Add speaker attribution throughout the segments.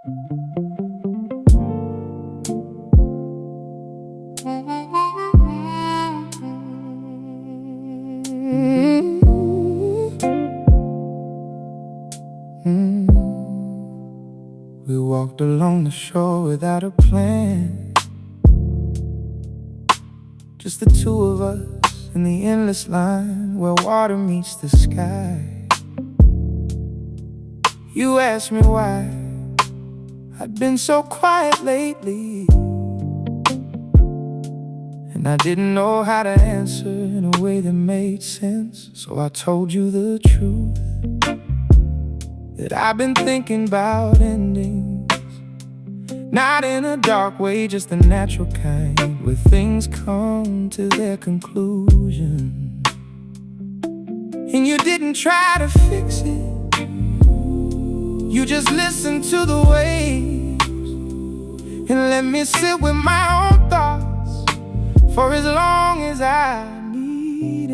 Speaker 1: We walked along the shore without a plan, just the two of us in the endless line where water meets the sky. You asked me why I'd been so quiet lately, and I didn't know how to answer in a way that made sense. So I told you the truth, that I've been thinking about endings, not in a dark way, just the natural kind, where things come to their conclusion. And you didn't try to fix it, you just listened to the waves and let me sit with my own thoughts for as long as I needed.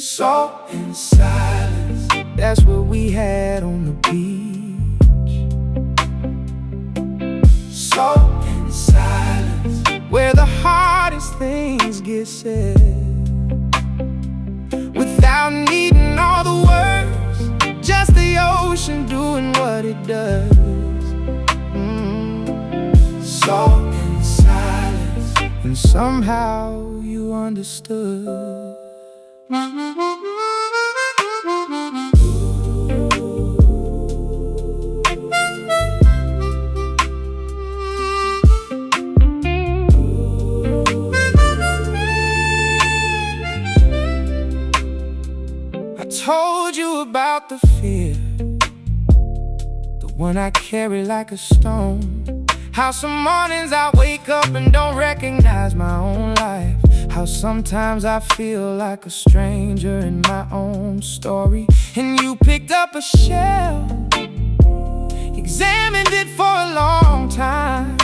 Speaker 1: So in silence, that's what we had on the beach. So in silence, where the hardest things get said, without needing all the words, just the ocean doing what it does. So in silence, and somehow you understood. I told you about the fear, the one I carry like a stone. How some mornings I wake up and don't recognize my own life. How sometimes I feel like a stranger in my own story. And you picked up a shell, examined it for a long time.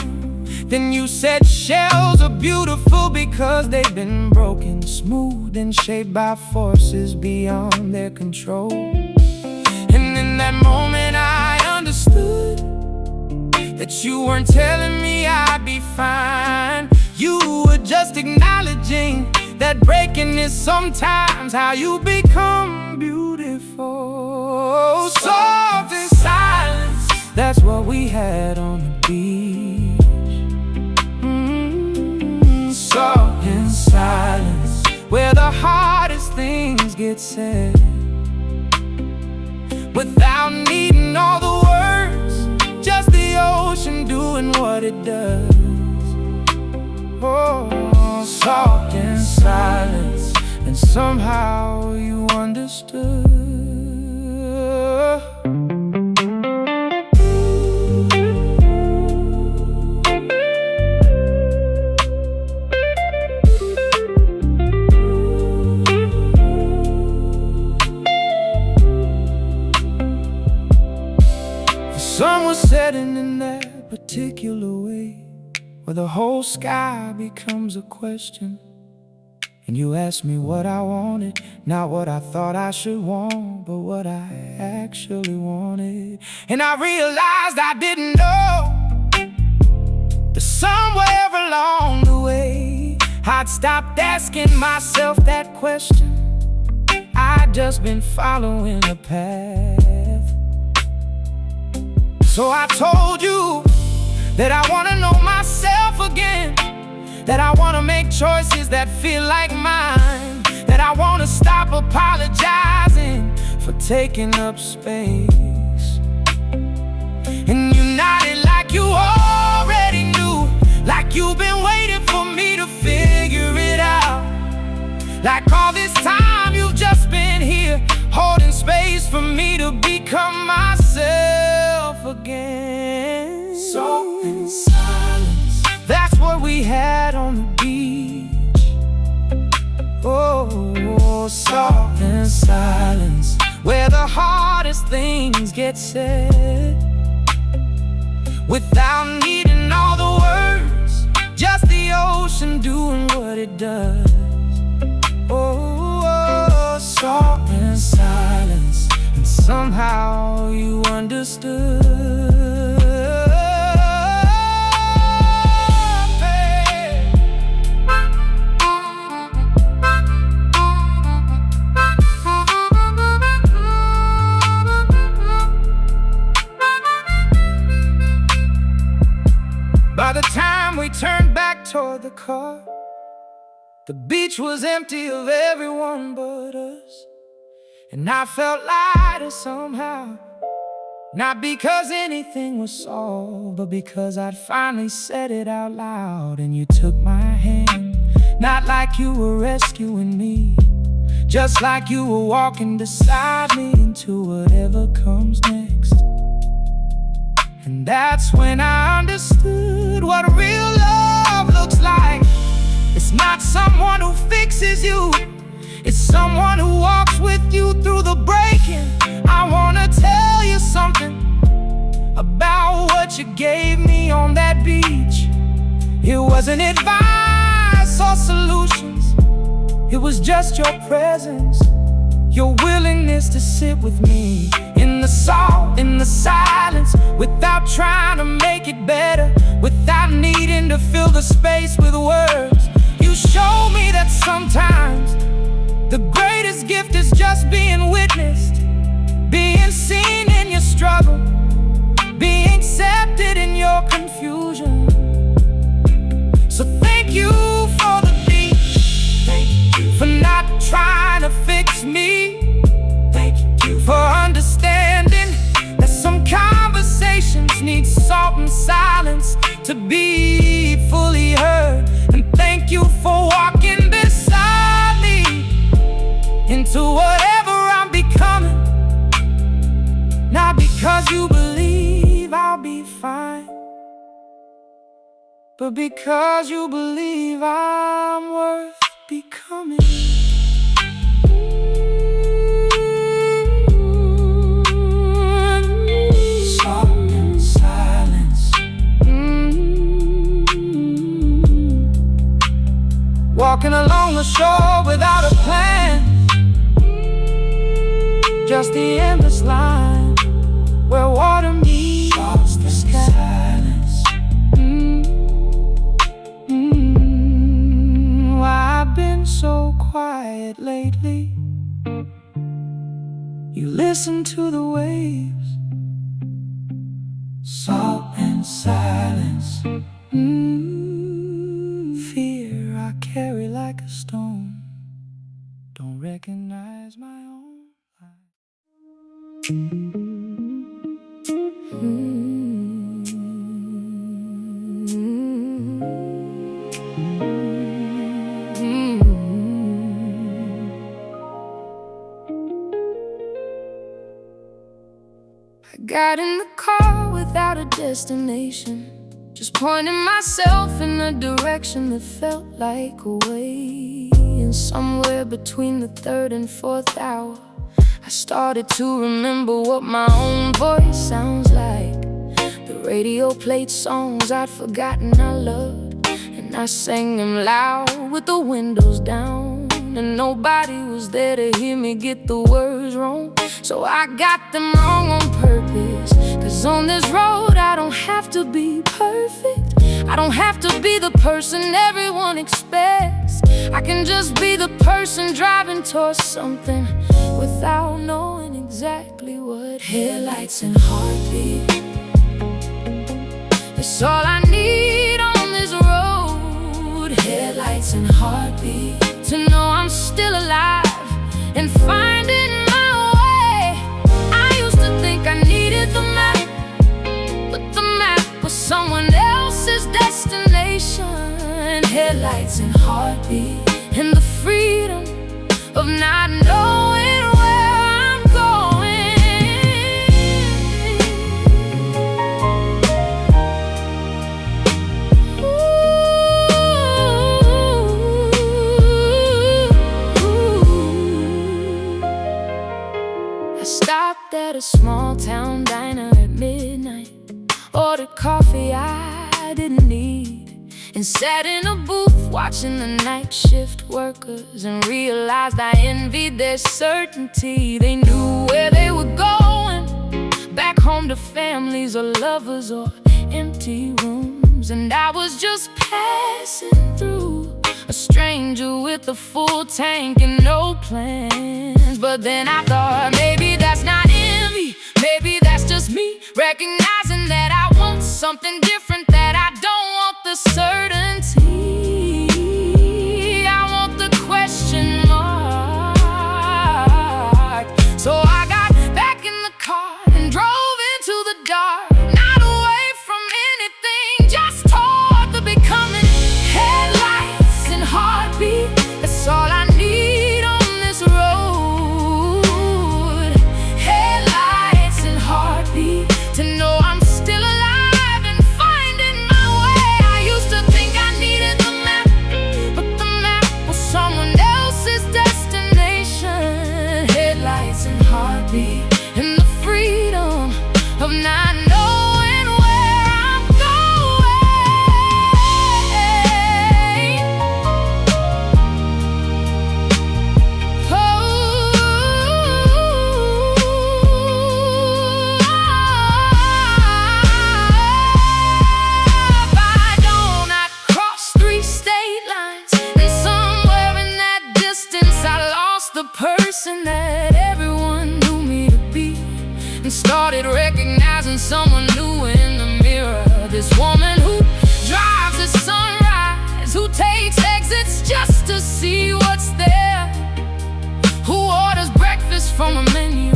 Speaker 1: Then you said shells are beautiful because they've been broken, smooth and shaped by forces beyond their control. And in that moment I understood that you weren't telling me I'd be fine. You were just acknowledging that breaking is sometimes how you become beautiful. Soft in silence, that's what we had on the beach. Soft in silence, where the hardest things get said, without needing all the words, just the ocean doing what it does. Oh, soft in silence, and somehow you understood. The sun was setting in that particular way, where the whole sky becomes a question. And you asked me what I wanted, not what I thought I should want, but what I actually wanted. And I realized I didn't know that somewhere along the way I'd stopped asking myself that question. I'd just been following a path. So I told you that I wanna know myself again, that I wanna make choices that feel like mine, that I wanna stop apologizing for taking up space. And you nodded like you already knew, like you've been waiting for me to figure it out. Like all this time you've just been here, holding space for me to become myself again. So in silence, that's what we had on the beach. Oh, soft in silence, where the hardest things get said, without needing all the words, just the ocean doing what it does. Oh, soft in silence, and somehow you understood. By the time we turned back toward the car, the beach was empty of everyone but us. And I felt lighter somehow, not because anything was solved, but because I'd finally said it out loud. And you took my hand, not like you were rescuing me, just like you were walking beside me into whatever comes next. And that's when I understood what real love looks like. It's not someone who fixes you, it's someone who walks with you through the breaking. I wanna tell you something about what you gave me on that beach. It wasn't advice or solutions, it was just your presence, your willingness to sit with me in the salt, in the silence, without trying to make it better, without needing to fill the space with words. You showed me that sometimes the greatest gift is just being witnessed, being seen in your struggle, being accepted in your confusion. So thank you for the beach, thank you for not trying to fix me, thank you for understanding that some conversations need salt and silence to be fully heard. And thank you for walking beside me into whatever I'm becoming, not because you believe I'll be fine, but because you believe I'm worth becoming. Salt and silence. Walking along the shore without a plan, just the endless line where water meets the sky. Why I've been so quiet lately? You listen to the waves, salt and silence. Fear I carry like a stone, don't recognize my own life. I got in the car without a destination, just pointing myself in a direction that felt like a way. And somewhere between the third and fourth hour, I started to remember what my own voice sounds like. The radio played songs I'd forgotten I loved, and I sang them loud with the windows down. And nobody was there to hear me get the words wrong, so I got them wrong on purpose. Cause on this road I don't have to be perfect, I don't have to be the person everyone expects. I can just be the person driving towards something without knowing exactly what. Headlights and heartbeat, it's all I need on this road. Headlights and heartbeat, to know I'm still alive and finding my way. I used to think I needed the map, but the map was someone else's destination. Headlights and heartbeat, and the freedom of not knowing where I'm going. I stopped at a small town diner at midnight, ordered coffee I didn't need, and sat in a booth watching the night shift workers, and realized I envied their certainty. They knew where they were going, belong to families or lovers or empty rooms. And I was just passing through, a stranger with a full tank and no plans. But then I thought, maybe that's not envy, maybe that's just me recognizing that I want something different, that I don't want the certainty, I want the question mark. So I got back in the car and drove into the dark, not away from anything, just toward the becoming. Headlights and heartbeat, that's all I need on this road. Headlights and heartbeat, to know I'm still alive and finding my way. I used to think I needed the map, but the map was someone else's destination. Headlights and heartbeat, and the freedom of not knowing where I'm going. Oh, if I don't, I cross 3 state lines, and somewhere in that distance I lost the person that everyone knew me to be, and started recognizing someone new in the mirror. This woman who drives at sunrise, who takes exits just to see what's there, who orders breakfast from a menu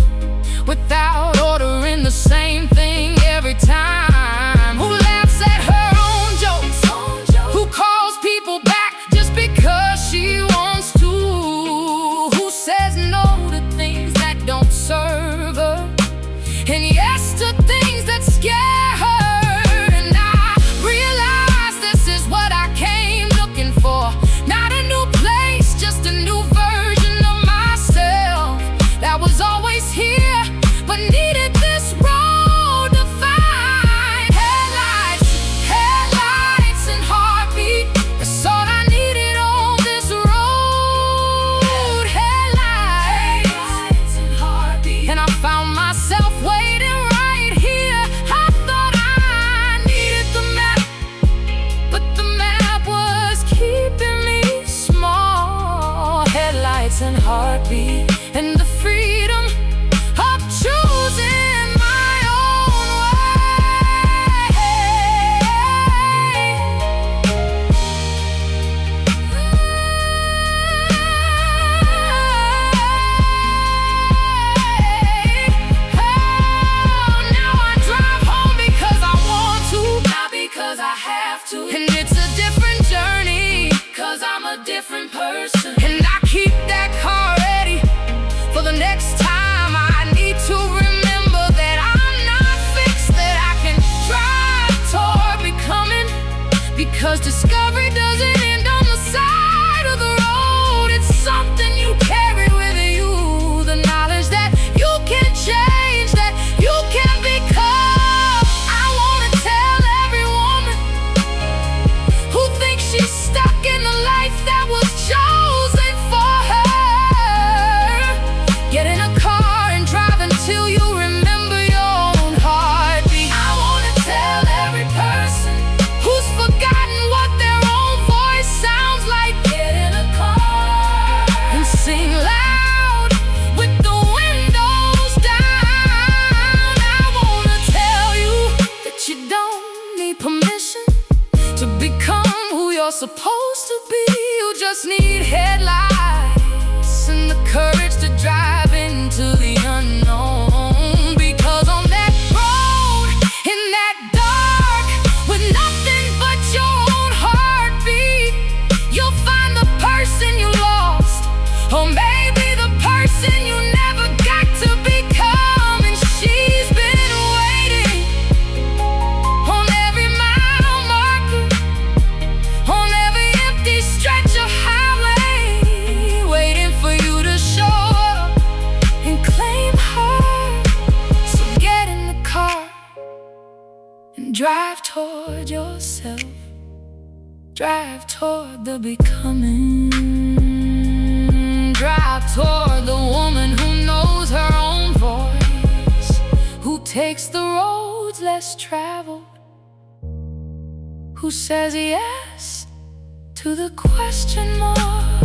Speaker 1: without ordering the same thing every time, who laughs at her own jokes, who calls people back just because she wants to, who says no to things that don't serve her, and yes to things that scare her. And I realized this is what I came looking for, not a new place, just a new version of myself that was always here, but needed this road to find. Headlights, headlights and heartbeat, that's all I needed on this road. Headlights and heartbeat, and I found myself waiting right here. I thought I needed the map, but the map was keeping me small. Headlights and heartbeat, and the freedom of choosing my own Now I drive home because I want to, not because I have to. And it's a different journey, cause I'm a different person. And I keep that car ready for the next time I need to remember that I'm not fixed, that I can drive toward becoming, because discovery doesn't end on the side of the road. It's something you carry with you, the knowledge that you can change, that you can become. I wanna tell every woman who thinks she's stuck in the life that was chosen for her, get in a car and drive until you remember your own heartbeat. I wanna tell every person who's forgotten what their own voice sounds like, get in a car and sing loud with the windows down. I wanna tell you that you don't need permission to become who you're supposed to be. You just need headlights and the courage to drive into the unknown. Because on that road, in that dark, with nothing but your own heartbeat, you'll find the person you lost, or maybe the person you never got to become. And she's been waiting on every mile marker, on every empty stretch of highway, waiting for you to show up and claim her. So get in the car and drive toward yourself, drive toward the becoming, drive toward the woman who knows her own voice, who takes the roads less traveled? Who says yes to the question mark?